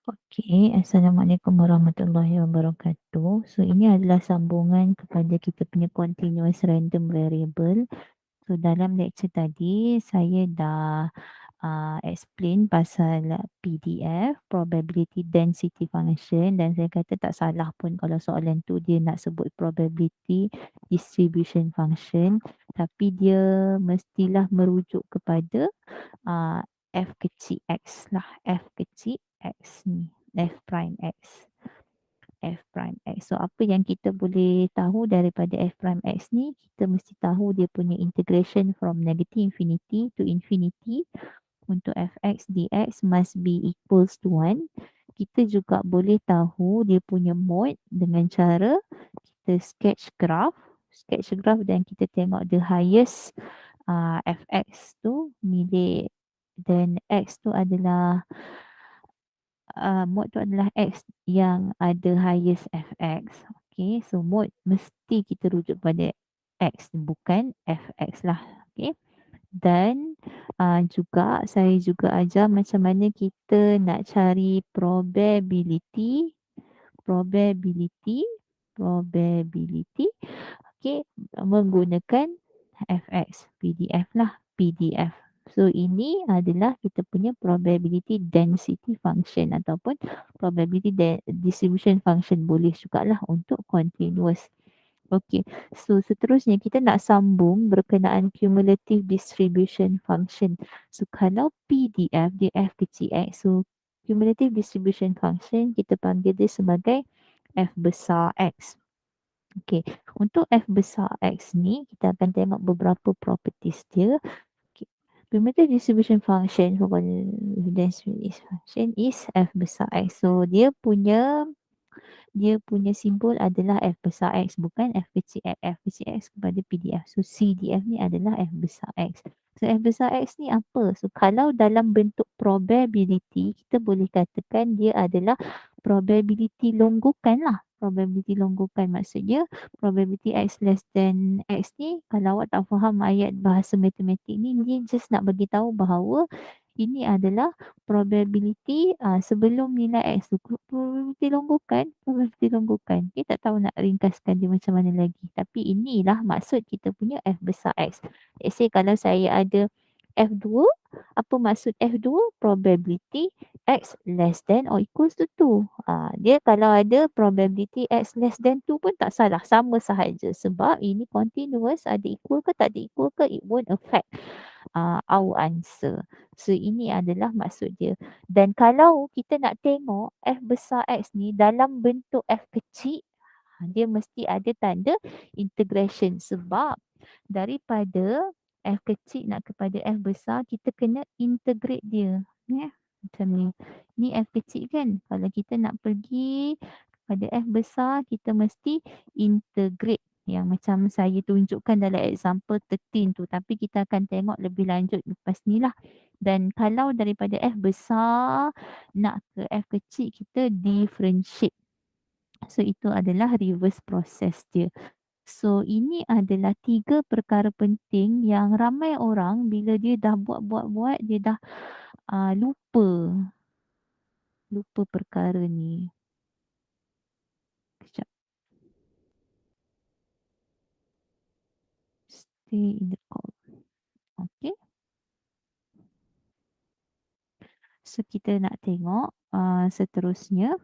Okey, Assalamualaikum warahmatullahi wabarakatuh. So, ini adalah sambungan kepada kita punya continuous random variable. So, dalam lecture tadi, saya dah explain pasal PDF, probability density function, dan saya kata tak salah pun kalau soalan tu dia nak sebut probability distribution function, tapi dia mestilah merujuk kepada ah, F kecil X lah. F kecil X ni. F prime X. F prime X. So, apa yang kita boleh tahu daripada F prime X ni, kita mesti tahu dia punya integration from negative infinity to infinity untuk fx dx must be equals to 1. Kita juga boleh tahu dia punya mode dengan cara kita sketch graph dan kita tengok the highest fx tu milik, dan x tu adalah mode tu adalah x yang ada highest fx. Okay, so mode mesti kita rujuk pada x bukan fx lah. Okay, dan juga saya juga ajar macam mana kita nak cari probability probability probability okey, menggunakan fx PDF lah, PDF. So, ini adalah kita punya probability density function ataupun probability distribution function, boleh jugalah untuk continuous. Okey, so seterusnya kita nak sambung berkenaan cumulative distribution function. So, kalau PDF dia F kecil X, so cumulative distribution function kita panggil dia sebagai F besar X. Okey, untuk F besar X ni kita akan tengok beberapa properties dia. Okay. Cumulative distribution function for distribution function is F besar X. So, dia punya simbol adalah F besar X, bukan F kecil X. F kecil X kepada PDF. So, CDF ni adalah F besar X. So, F besar X ni apa? So, kalau dalam bentuk probability, kita boleh katakan dia adalah probability longgukan lah. Probability longgukan maksudnya probability X less than X ni, kalau awak tak faham ayat bahasa matematik ni, dia just nak bagi tahu bahawa ini adalah probability sebelum nilai X tu. Probability longgukan. Kita tak tahu nak ringkaskan dia macam mana lagi. Tapi inilah maksud kita punya F besar X. Let's say kalau saya ada F2, apa maksud F2? Probability X less than or equals to 2. Dia kalau ada probability X less than 2 pun tak salah. Sama sahaja. Sebab ini continuous, ada equal ke tak ada equal ke, it won't affect our answer. So, ini adalah maksud dia. Dan kalau kita nak tengok F besar X ni dalam bentuk F kecil, dia mesti ada tanda integration, sebab daripada F kecil nak kepada F besar, kita kena integrate dia. Ya, macam ni. Ni F kecil kan. Kalau kita nak pergi kepada F besar, kita mesti integrate. Yang macam saya tunjukkan dalam example 13 tu. Tapi kita akan tengok lebih lanjut lepas ni lah. Dan kalau daripada F besar nak ke F kecil, kita differentiate. So, itu adalah reverse process dia. So, ini adalah 3 perkara penting yang ramai orang bila dia dah buat, dia dah lupa. Lupa perkara ni. Kejap. Stay in the call. Okay. So, kita nak tengok seterusnya.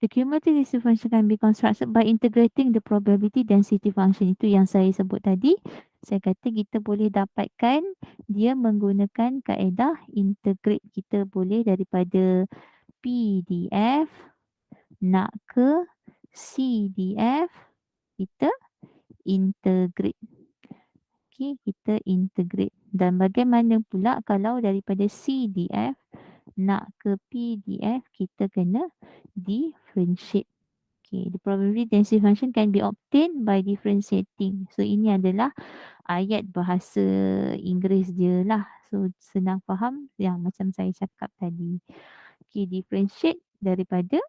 The cumulative distribution function can be constructed by integrating the probability density function. Itu yang saya sebut tadi. Saya kata kita boleh dapatkan dia menggunakan kaedah integrate. Kita boleh daripada PDF nak ke CDF, kita integrate. Okay, kita integrate. Dan bagaimana pula kalau daripada CDF nak ke PDF, kita kena differentiate. Okay, the probability density function can be obtained by differentiating. So, ini adalah ayat bahasa Inggeris dia lah. So, senang faham yang macam saya cakap tadi. Okay, differentiate daripada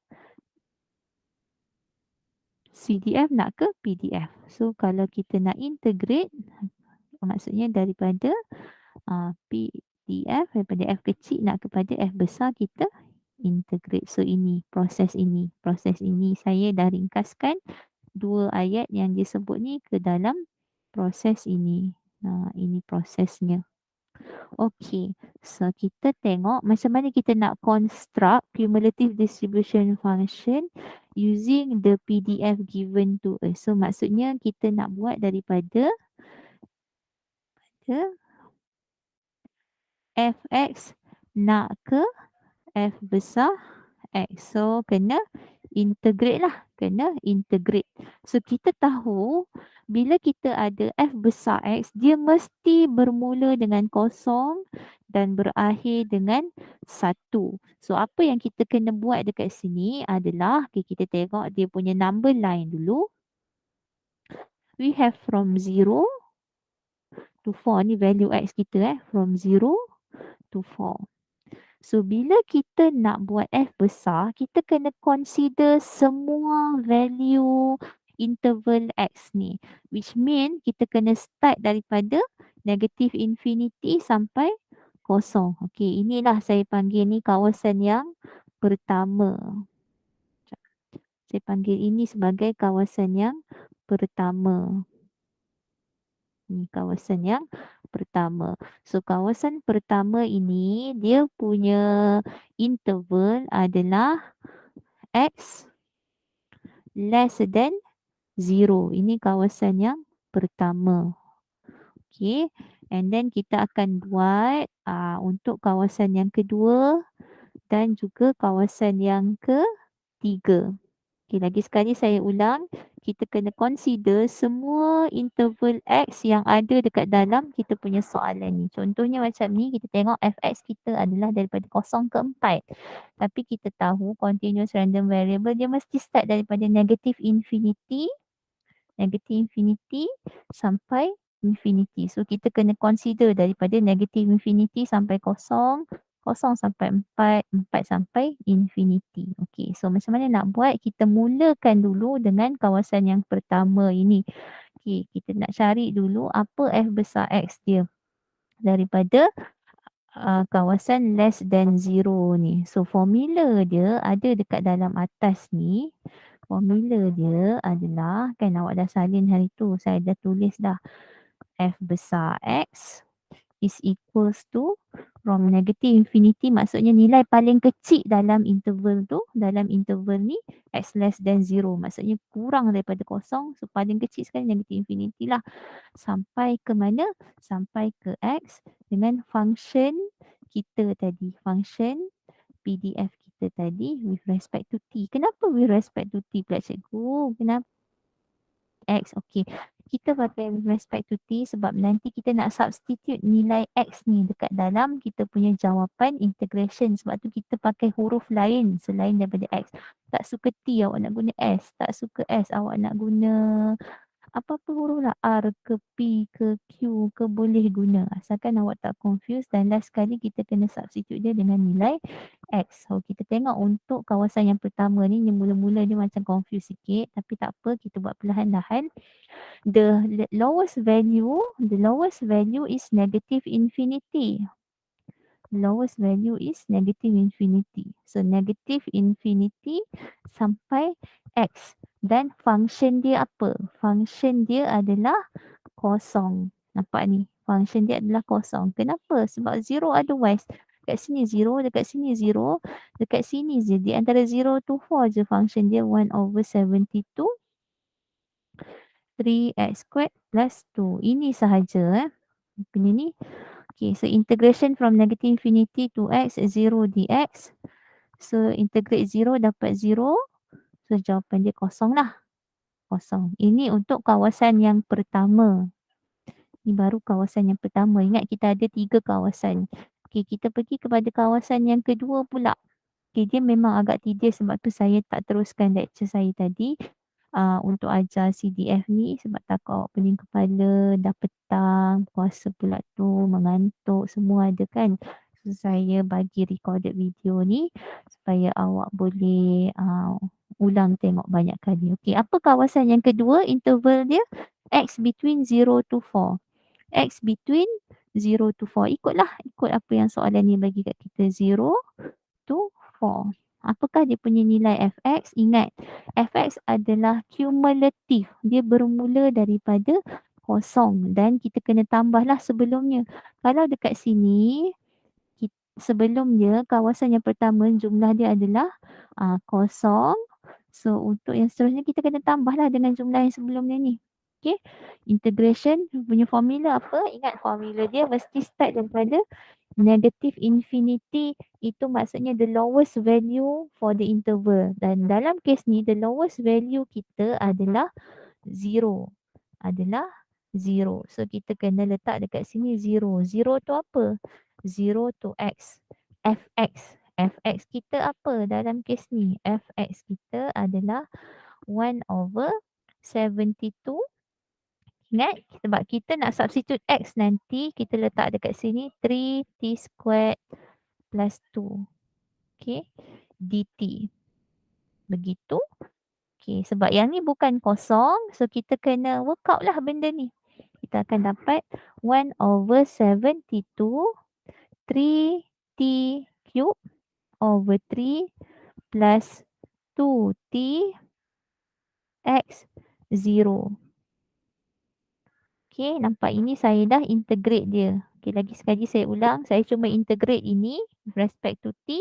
CDF nak ke PDF. So, kalau kita nak integrate, maksudnya daripada PDF PDF daripada F kecil nak kepada F besar, kita integrate. So ini proses ini saya dah ringkaskan 2 ayat yang disebut ni ke dalam proses ini. Ini prosesnya. Okey, so kita tengok macam mana kita nak construct cumulative distribution function using the PDF given to us. So maksudnya kita nak buat daripada fx nak ke F besar X. So, kena integrate lah. Kena integrate. So, kita tahu bila kita ada F besar X, dia mesti bermula dengan kosong dan berakhir dengan 1. So, apa yang kita kena buat dekat sini adalah, okay, kita tengok dia punya number line dulu. We have from 0 to 4. Ni value X kita from 0 to 4. So, bila kita nak buat F besar, kita kena consider semua value interval X ni. Which mean kita kena start daripada negative infinity sampai kosong. Okey, inilah saya panggil ni kawasan yang pertama. Saya panggil ini sebagai kawasan yang pertama. Ni kawasan yang pertama. So kawasan pertama ini dia punya interval adalah X less than 0. Ini kawasan yang pertama. Okay. And then kita akan buat untuk kawasan yang kedua dan juga kawasan yang ketiga. Okay, lagi sekali saya ulang. Kita kena consider semua interval X yang ada dekat dalam kita punya soalan ni. Contohnya macam ni, kita tengok fx kita adalah daripada 0 ke 4. Tapi kita tahu continuous random variable dia mesti start daripada negative infinity sampai infinity. So kita kena consider daripada negative infinity sampai 0, 0 sampai 4, 4 sampai infinity. Okey, so macam mana nak buat? Kita mulakan dulu dengan kawasan yang pertama ini. Okey, kita nak cari dulu apa F besar X dia daripada kawasan less than 0 ni. So formula dia ada dekat dalam atas ni. Formula dia adalah, kan awak dah salin hari tu, saya dah tulis dah. F besar X is equals to from negative infinity, maksudnya nilai paling kecil dalam interval tu, dalam interval ni X less than 0, maksudnya kurang daripada 0, so paling kecil sekali negative infinity lah. Sampai ke mana? Sampai ke X dengan function kita tadi, function PDF kita tadi with respect to T. Kenapa with respect to T pula cikgu? Kenapa X? Okey. Kita pakai with respect to T sebab nanti kita nak substitute nilai X ni dekat dalam kita punya jawapan integration. Sebab tu kita pakai huruf lain selain daripada X. Tak suka T, awak nak guna S. Tak suka S, awak nak guna apa-apa huruf lah. R ke P ke Q ke boleh guna. Asalkan awak tak confuse, dan last sekali kita kena substitute dia dengan nilai X. So kita tengok untuk kawasan yang pertama ni, mula-mula dia macam confuse sikit. Tapi tak apa, kita buat perlahan-lahan. The lowest value is negative infinity. Lowest value is negative infinity. So negative infinity sampai X. Dan function dia apa? Function dia adalah kosong. Nampak ni? Function dia adalah kosong. Kenapa? Sebab zero otherwise. Dekat sini zero, dekat sini zero, dekat sini je. Di antara 0 to 4 je function dia 1/72 3x squared plus 2. Ini sahaja punya ni. Okay, so integration from negative infinity to x 0 dx. So integrate 0 dapat 0. So jawapan dia kosong lah. Kosong. Ini untuk kawasan yang pertama. Ini baru kawasan yang pertama. Ingat kita ada 3 kawasan. Okay, kita pergi kepada kawasan yang kedua pula. Okay, dia memang agak tedious sebab tu saya tak teruskan lecture saya tadi. Untuk ajar CDF ni sebab takut awak pening kepala dah petang, puasa pula tu, mengantuk, semua ada kan. So saya bagi recorded video ni supaya awak boleh ulang tengok banyak kali. Okey, apa kawasan yang kedua? Interval dia X between 0 to 4. X between 0 to 4. Ikut apa yang soalan ni bagi kat kita. 0 to 4. Apakah dia punya nilai fx? Ingat, fx adalah cumulative. Dia bermula daripada kosong dan kita kena tambahlah sebelumnya. Kalau dekat sini, sebelum dia, kawasan yang pertama jumlah dia adalah kosong. So, untuk yang seterusnya kita kena tambahlah dengan jumlah yang sebelumnya ni. Okay. Integration punya formula apa? Ingat formula dia mesti start daripada negative infinity. Itu maksudnya the lowest value for the interval. Dan dalam kes ni, the lowest value kita adalah 0. Adalah 0. So, kita kena letak dekat sini 0. 0 tu apa? 0 to x. Fx. Fx kita apa dalam kes ni? Fx kita adalah 1 over 72. Ingat, sebab kita nak substitute x nanti, kita letak dekat sini 3t squared plus 2. Okay. dt. Begitu. Okay. Sebab yang ni bukan kosong. So, kita kena work out lah benda ni. Kita akan dapat 1 over 72 3t cube over 3 plus 2t x 0. Okay, nampak ini saya dah integrate dia. Okay, lagi sekali saya ulang. Saya cuma integrate ini respect to t.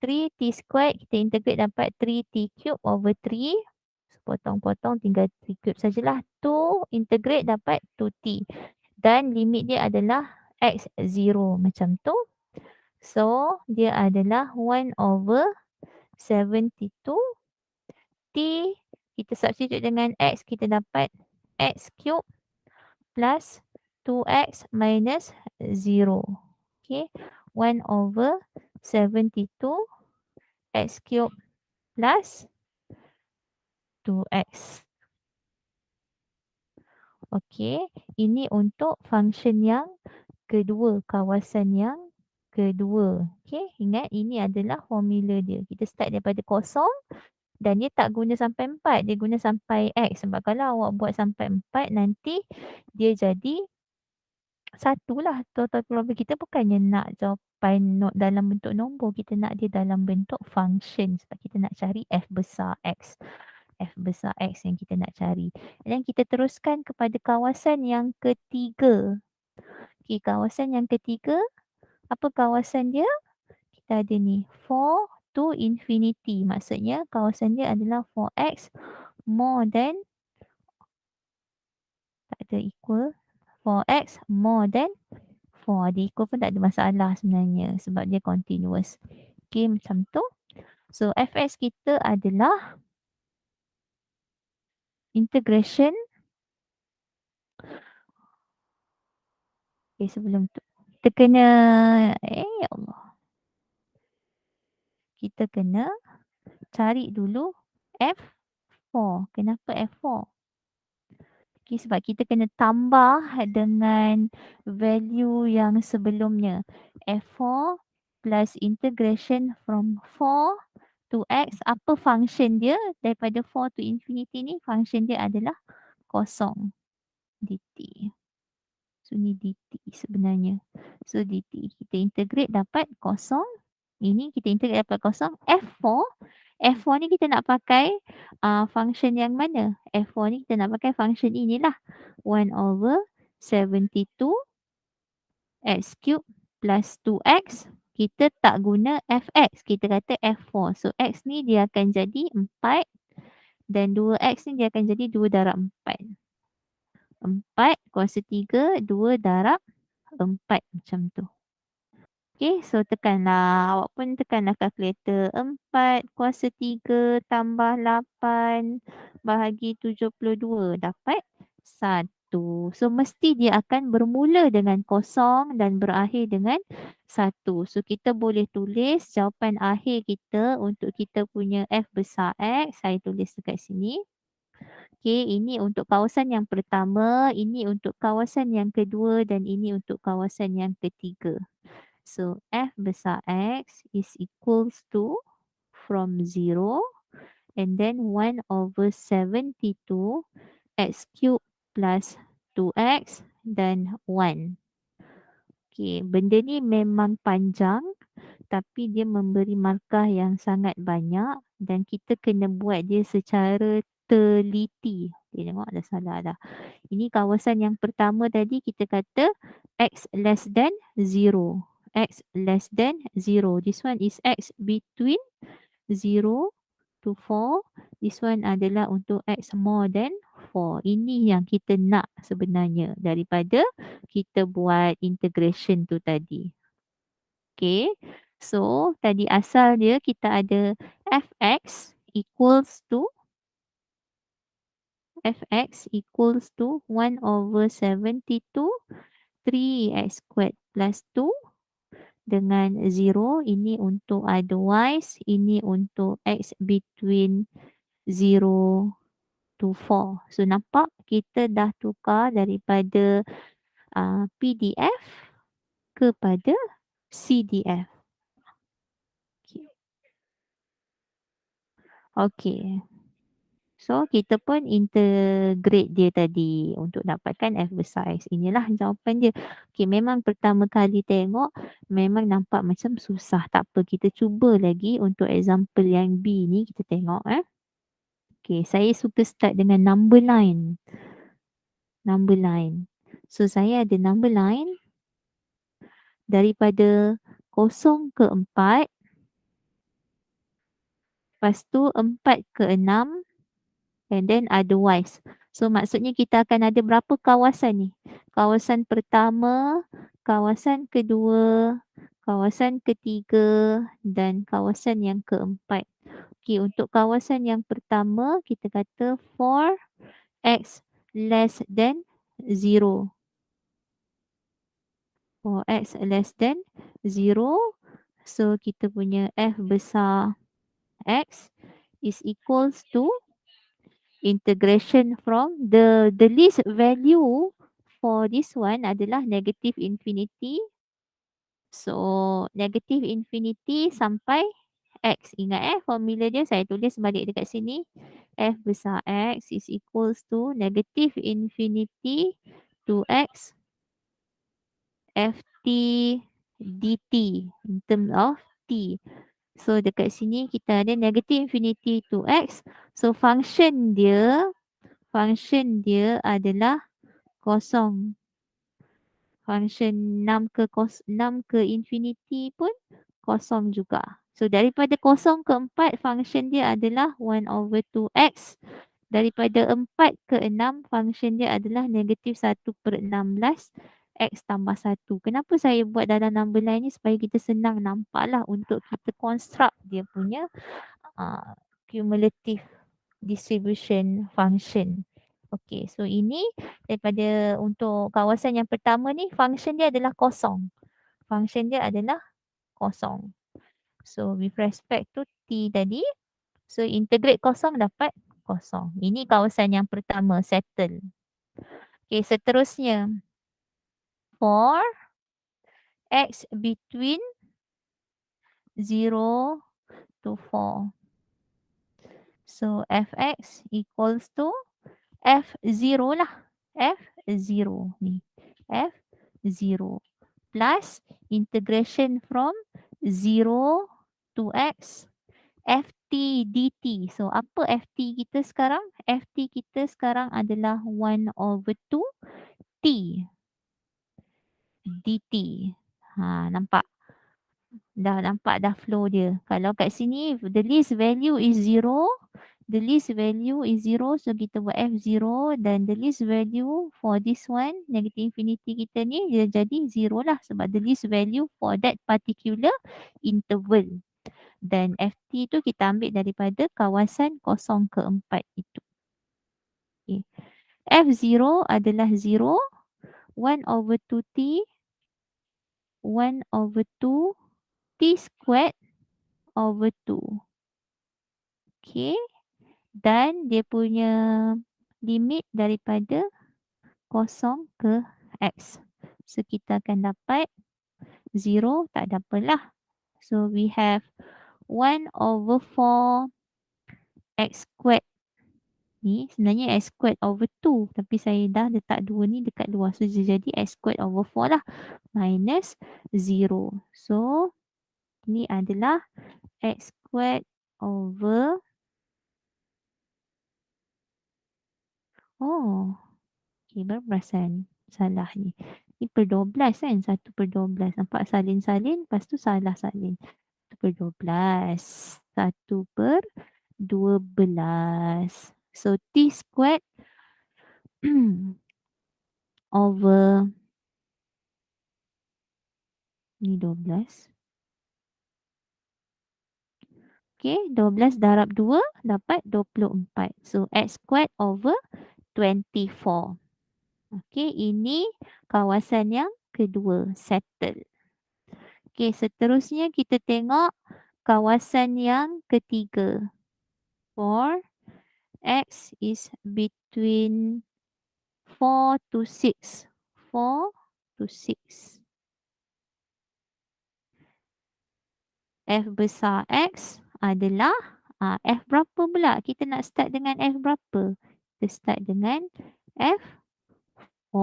3t squared kita integrate dapat 3t cube over 3. Potong-potong tinggal 3 cube sajalah. 2 integrate dapat 2t. Dan limit dia adalah x 0 macam tu. So, dia adalah 1 over 72. T kita substitute dengan x, kita dapat x cube plus 2x minus 0. Okay. 1 over 72 x cube plus 2x. Okay. Ini untuk function yang kedua, kawasan yang kedua. Okay. Ingat, ini adalah formula dia. Kita start daripada kosong. Dan dia tak guna sampai 4. Dia guna sampai X. Sebab kalau awak buat sampai 4 nanti dia jadi 1 lah. Total problem kita bukannya nak jawapan dalam bentuk nombor. Kita nak dia dalam bentuk function. Sebab kita nak cari F besar X. F besar X yang kita nak cari. Dan kita teruskan kepada kawasan yang ketiga. Okay, kawasan yang ketiga. Apa kawasan dia? Kita ada ni. 4 to infinity. Maksudnya kawasan dia adalah 4x more than, tak ada equal, 4x more than 4. Dia equal pun tak ada masalah sebenarnya sebab dia continuous. Okay, macam tu. So, fx kita adalah integration. Okay, sebelum tu kita kena, ya Allah. Kita kena cari dulu F4. Kenapa F4? Okay, sebab kita kena tambah dengan value yang sebelumnya. F4 plus integration from 4 to x. Apa function dia? Daripada 4 to infinity ni, function dia adalah kosong. dt. So, ni dt sebenarnya. So, dt. Kita integrate dapat kosong. Ini kita integrate dapat kosong. F4. F4 ni kita nak pakai function yang mana? F4 ni kita nak pakai function inilah. 1 over 72 x cube plus 2x. Kita tak guna fx. Kita kata f4. So, x ni dia akan jadi 4. Dan 2x ni dia akan jadi 2 darab 4. 4 kuasa 3, 2 darab 4. Macam tu. Okay, so tekanlah. Awak pun tekanlah kalkulator. 4 kuasa 3 tambah 8 bahagi 72. Dapat 1. So, mesti dia akan bermula dengan kosong dan berakhir dengan 1. So, kita boleh tulis jawapan akhir kita untuk kita punya F besar X. Saya tulis dekat sini. Okay, ini untuk kawasan yang pertama, ini untuk kawasan yang kedua dan ini untuk kawasan yang ketiga. So, F besar X is equals to from 0 and then 1 over 72 X cube plus 2X dan 1. Okey, benda ni memang panjang tapi dia memberi markah yang sangat banyak dan kita kena buat dia secara teliti. Okey, tengok dah salah dah. Ini kawasan yang pertama tadi kita kata x less than 0. X less than 0. This one is x between 0 to 4. This one adalah untuk x more than 4. Ini yang kita nak sebenarnya daripada kita buat integration tu tadi. Okay. So, tadi asal dia kita ada fx equals to 1/72 3x squared plus 2 dengan 0. Ini untuk otherwise. Ini untuk x between 0 to 4. So, nampak kita dah tukar daripada PDF kepada CDF. Okay. So, kita pun integrate dia tadi untuk dapatkan F besar X. Inilah jawapan dia. Okay, memang pertama kali tengok, memang nampak macam susah. Tak apa, kita cuba lagi untuk example yang B ni, kita tengok. Okay, saya suka start dengan number line. Number line. So, saya ada number line daripada 0 ke 4. Lepas tu 4 ke 6. And then otherwise. So maksudnya kita akan ada berapa kawasan ni? Kawasan pertama, kawasan kedua, kawasan ketiga dan kawasan yang keempat. Okey, untuk kawasan yang pertama kita kata for x less than 0. For x less than 0. So kita punya f besar x is equals to integration from the least value for this one adalah negative infinity. So negative infinity sampai x. Ingat formula dia saya tulis balik dekat sini. F besar x is equals to negative infinity to x ft dt in terms of t. So dekat sini kita ada negative infinity to x. So function dia adalah kosong. Function 6 ke infinity pun kosong juga. So daripada kosong ke 4, function dia adalah 1/2x. Daripada 4 ke 6, function dia adalah negatif 1/16 x tambah 1. Kenapa saya buat dalam number line ni? Supaya kita senang nampaklah untuk kita construct dia punya cumulative distribution function. Okay, so ini daripada untuk kawasan yang pertama ni, function dia adalah kosong. Function dia adalah kosong. So, with respect to T tadi, so integrate kosong dapat kosong. Ini kawasan yang pertama, settle. Okay, seterusnya. For x between 0 to 4. So, fx equals to F0 lah. F0 ni. F0 plus integration from 0 to x ft dt. So, apa ft kita sekarang? Ft kita sekarang adalah 1/2 t dt. Nampak? Dah nampak dah flow dia. Kalau kat sini, the least value is 0. The least value is 0. So, kita buat F0 dan the least value for this one, negative infinity kita ni, dia jadi 0 lah. Sebab the least value for that particular interval. Dan FT tu kita ambil daripada kawasan 0 ke 4 itu. Okay. F0 adalah 0. 1/2t. 1/2 t squared over 2. Okay. Dan dia punya limit daripada 0 ke x. So, kita akan dapat 0, tak ada apalah. So, we have 1/4 x squared Ni sebenarnya x squared over 2 tapi saya dah letak 2 ni dekat luar. So, dia jadi x squared over 4 lah. Minus 0. So, ni adalah x squared over oh, okey baru perasan salah ni. Ni per 12 kan, 1/12. Nampak salin-salin, lepas tu salah salin. 1/12. 1/12. So, t squared over ni 12. Okey, 12 darab 2 dapat 24. So, x squared over 24. Okey, ini kawasan yang kedua, settle. Okey, seterusnya kita tengok kawasan yang ketiga. For x is between 4 to 6. 4 to 6. F besar X adalah F berapa pula? Kita nak start dengan F berapa? Kita start dengan F4.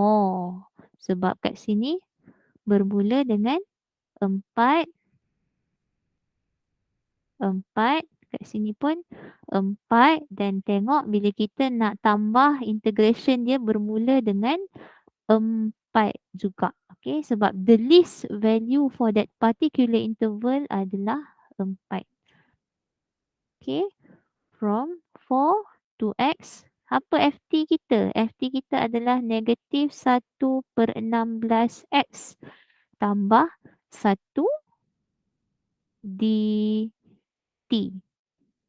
Sebab kat sini bermula dengan 4. 4. Kat sini pun 4. Dan tengok bila kita nak tambah integration dia bermula dengan 4 juga. Okay, sebab the least value for that particular interval adalah 4. Okay, from 4 to X. Apa FT kita? FT kita adalah negatif 1/16X tambah 1 dt.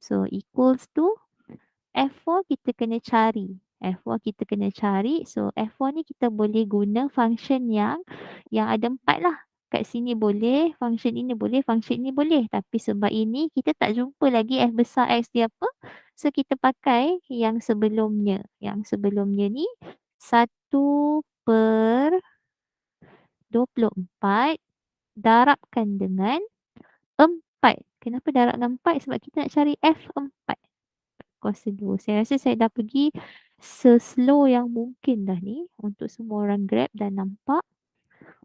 So, equals to F4 kita kena cari. F4 kita kena cari. So, F4 ni kita boleh guna function yang ada 4 lah. Kat sini boleh, function ini boleh, function ini boleh. Tapi sebab ini kita tak jumpa lagi F besar X dia apa. So, kita pakai yang sebelumnya. Yang sebelumnya ni 1/24 darabkan dengan 4. Kenapa darab dengan 4? Sebab kita nak cari F4. Kuasa 2. Saya rasa saya dah pergi se-slow yang mungkin dah ni untuk semua orang grab dan nampak.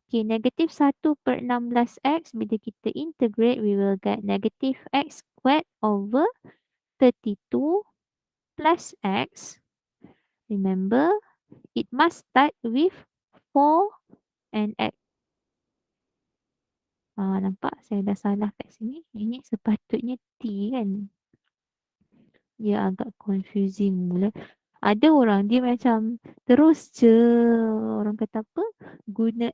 Okay, negatif 1/16X bila kita integrate, we will get negative X squared over 32 plus X. Remember, it must start with 4 and X. Nampak saya dah salah kat sini. Ini sepatutnya T kan. Dia agak confusing mula. Ada orang dia macam terus je orang kata apa, guna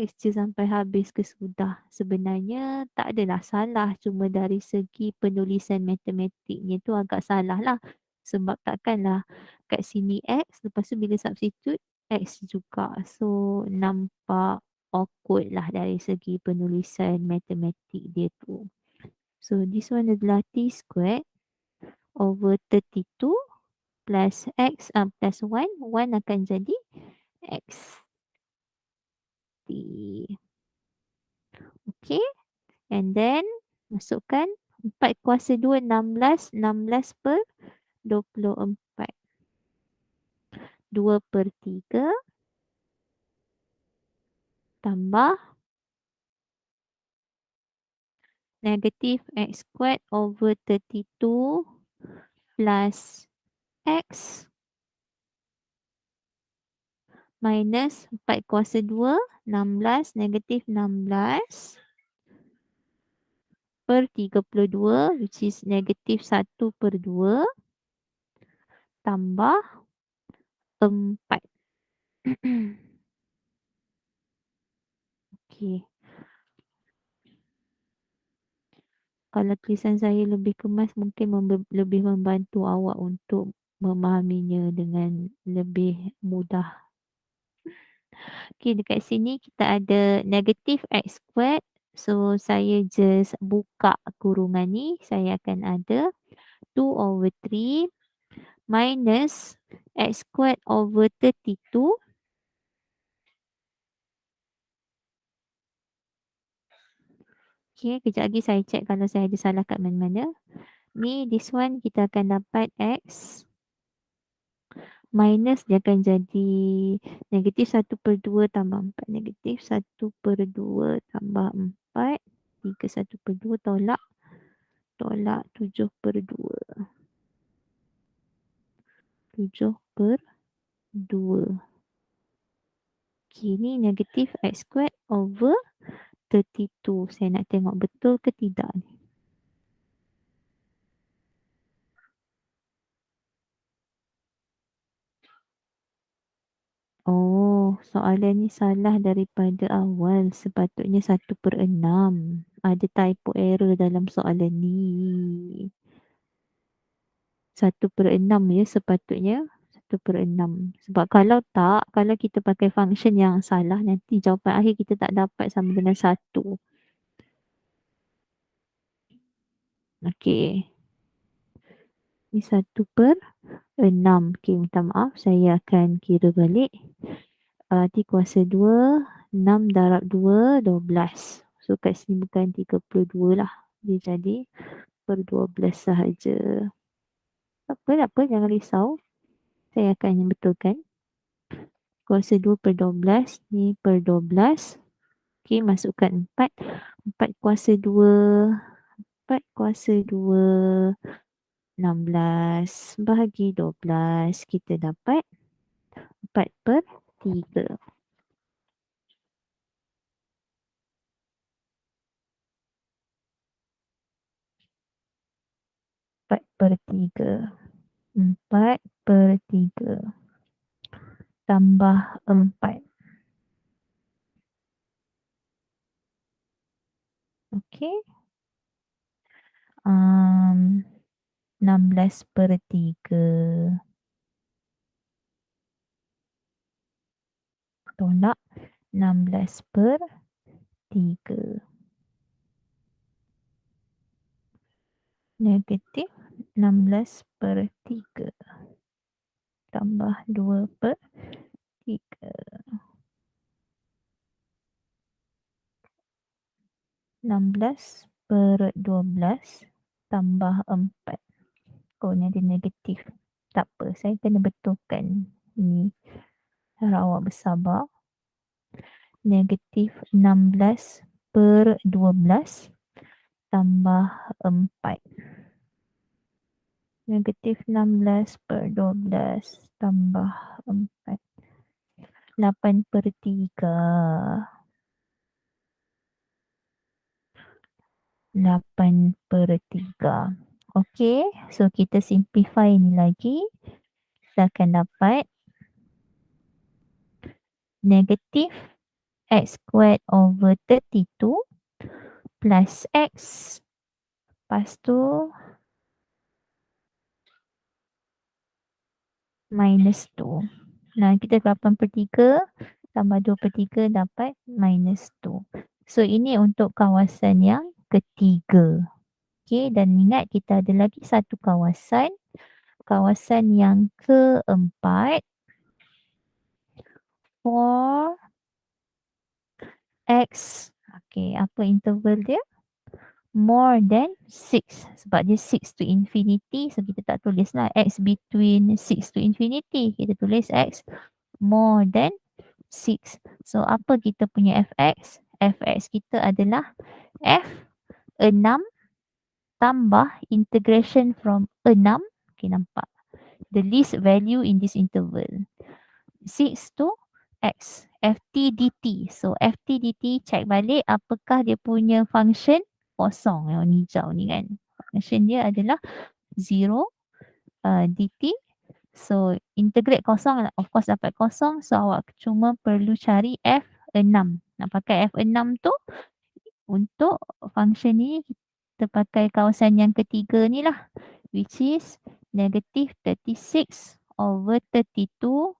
X je sampai habis ke sudah. Sebenarnya tak adalah salah, cuma dari segi penulisan matematiknya tu agak salah lah. Sebab takkanlah kat sini X, lepas tu bila substitute X juga. So nampak awkward lah dari segi penulisan matematik dia tu. So this one adalah T squared over 32 plus X plus 1. 1 akan jadi X. Okay. And then masukkan 4 kuasa 2, 16. 16/24. 2/3 tambah negatif X squared over 32 plus X minus 4 kuasa 2, 16, negatif 16 per 32 which is negatif 1/2 tambah 4. Okey. Kalau tulisan saya lebih kemas mungkin lebih membantu awak untuk memahaminya dengan lebih mudah. Okey, dekat sini kita ada negatif X squared. So, saya just buka kurungan ni. Saya akan ada 2/3 minus X squared over 32. Okey, kejap lagi saya check kalau saya ada salah kat mana-mana. Ni, this one kita akan dapat X minus dia akan jadi negatif 1/2 tambah 4. Negatif 1/2 tambah 4. 3 1/2 tolak. Tolak 7/2. 7/2. Okay, ni negatif x squared over 32. Saya nak tengok betul ke tidak ni. Oh, soalan ni salah daripada awal. Sepatutnya 1/6. Ada typo error dalam soalan ni. 1/6 ya sepatutnya. 1/6. Sebab kalau tak, kalau kita pakai function yang salah, nanti jawapan akhir kita tak dapat sama dengan 1. Okey. Ni 1/6. Okey, minta maaf. Saya akan kira balik. T kuasa 2, 6 darab 2, 12. So kat sini bukan 32 lah. Dia jadi per 12 sahaja. Tak apa, tak apa. Jangan risau. Saya akan betulkan. Kuasa 2/12. Ni per 12. Okey, masukkan 4. 4 kuasa 2. 4 kuasa 2. 16. Bahagi 12. Kita dapat 4/3. 4/3. 4/3 tambah 4. Okey. 16/3 tolak 16/3. Negatif 16/3 tambah 2/3. 16/12 tambah 4. Oh, ni ada negatif. Tak apa, saya kena betulkan ni. Harap awak bersabar. Negatif 16/12 tambah 4. Negatif 16/12 tambah 4. 8/3. 8/3. Okey, so kita simplify ni lagi. Kita akan dapat negatif x squared over 32 plus x. Lepas tu minus 2. Nah, kita 8/3 tambah 2/3 dapat minus 2. So, ini untuk kawasan yang ketiga. Okey, dan ingat kita ada lagi satu kawasan. Kawasan yang keempat. For x. Okey, apa interval dia? More than 6. Sebab dia 6 to infinity. So, kita tak tulis lah x between 6 to infinity. Kita tulis x more than 6. So, apa kita punya fx? Fx kita adalah f6 tambah integration from 6. Okay, nampak? The least value in this interval. 6 to x. Ft dt. So, Ft dt check balik apakah dia punya function kosong yang warna hijau ni kan. Function dia adalah 0 dt. So, integrate kosong of course dapat kosong. So, awak cuma perlu cari F6. Nak pakai F6 tu untuk function ni kita pakai kawasan yang ketiga ni lah. Which is negative 36 over 32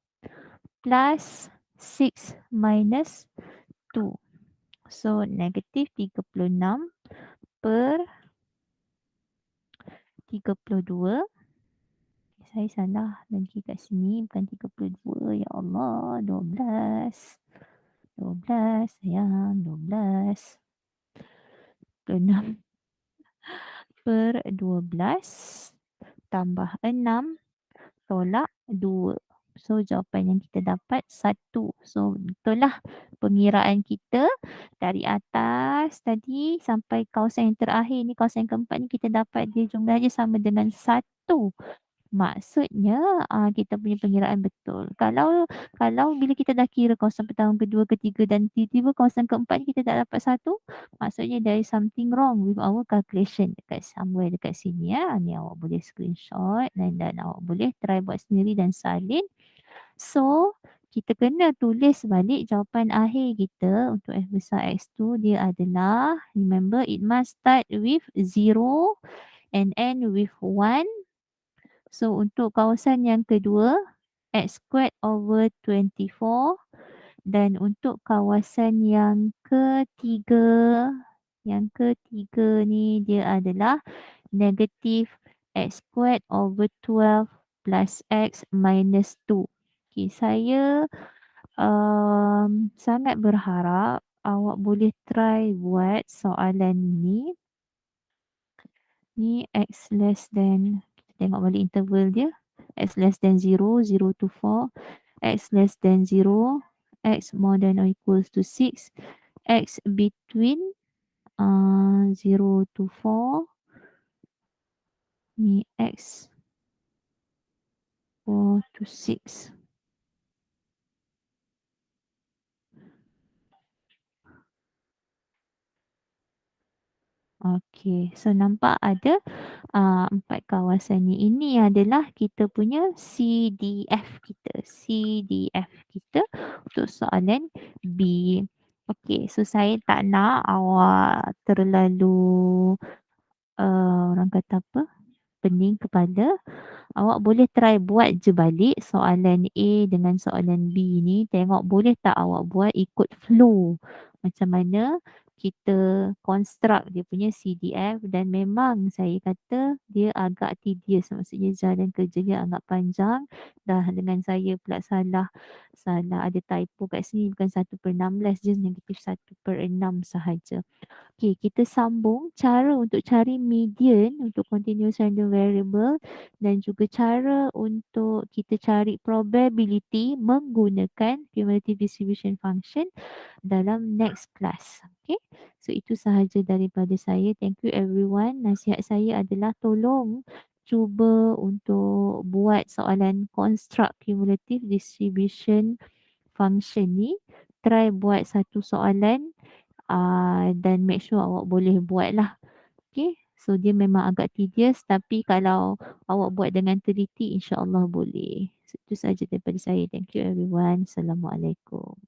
plus 6 minus 2. So, negatif 36/32. Saya salah lagi kat sini. Bukan 32. Ya Allah. 12. 12. Sayang. 12. 26/12 tambah 6 tolak 2. So, jawapan yang kita dapat 1. So, betul lah pengiraan kita dari atas tadi sampai kawasan yang terakhir ni, kawasan yang keempat ni kita dapat dia jumlahnya sama dengan 1. Maksudnya, kita punya pengiraan betul. Kalau bila kita dah kira kawasan pertama, kedua, ketiga dan tiba-tiba kawasan keempat ni kita tak dapat 1, maksudnya there is something wrong with our calculation dekat somewhere dekat sini ya. Ni awak boleh screenshot dan awak boleh try buat sendiri dan salin. So, kita kena tulis balik jawapan akhir kita untuk F besar X2 dia adalah, remember it must start with 0 and end with 1. So, untuk kawasan yang kedua, X squared over 24. Dan untuk kawasan yang ketiga ni dia adalah negatif X squared over 12 plus X minus 2. Okay, saya sangat berharap awak boleh try buat soalan ni. Ni X less than, kita tengok balik interval dia. X less than 0, 0 to 4. X less than 0. X more than or equals to 6. X between 0 to 4. Ni X 4 to 6. Okey, so nampak ada 4 kawasan ni. Ini adalah kita punya CDF kita. CDF kita untuk soalan B. Okey, so saya tak nak awak terlalu, orang kata apa, pening kepala. Awak boleh try buat je balik soalan A dengan soalan B ni. Tengok boleh tak awak buat ikut flow. Macam mana kita construct dia punya CDF, dan memang saya kata dia agak tedious. Maksudnya jalan kerja dia agak panjang. Dah dengan saya pula salah ada typo kat sini, bukan 1/16, just negatif 1/6 sahaja. Okey, kita sambung cara untuk cari median untuk continuous random variable dan juga cara untuk kita cari probability menggunakan cumulative distribution function dalam next class. Okay, so itu sahaja daripada saya. Thank you everyone. Nasihat saya adalah tolong cuba untuk buat soalan construct cumulative distribution function ni. Try buat satu soalan dan make sure awak boleh buat lah. Okay, so dia memang agak tedious, tapi kalau awak buat dengan teliti, insyaAllah boleh. So, itu sahaja daripada saya. Thank you everyone. Assalamualaikum.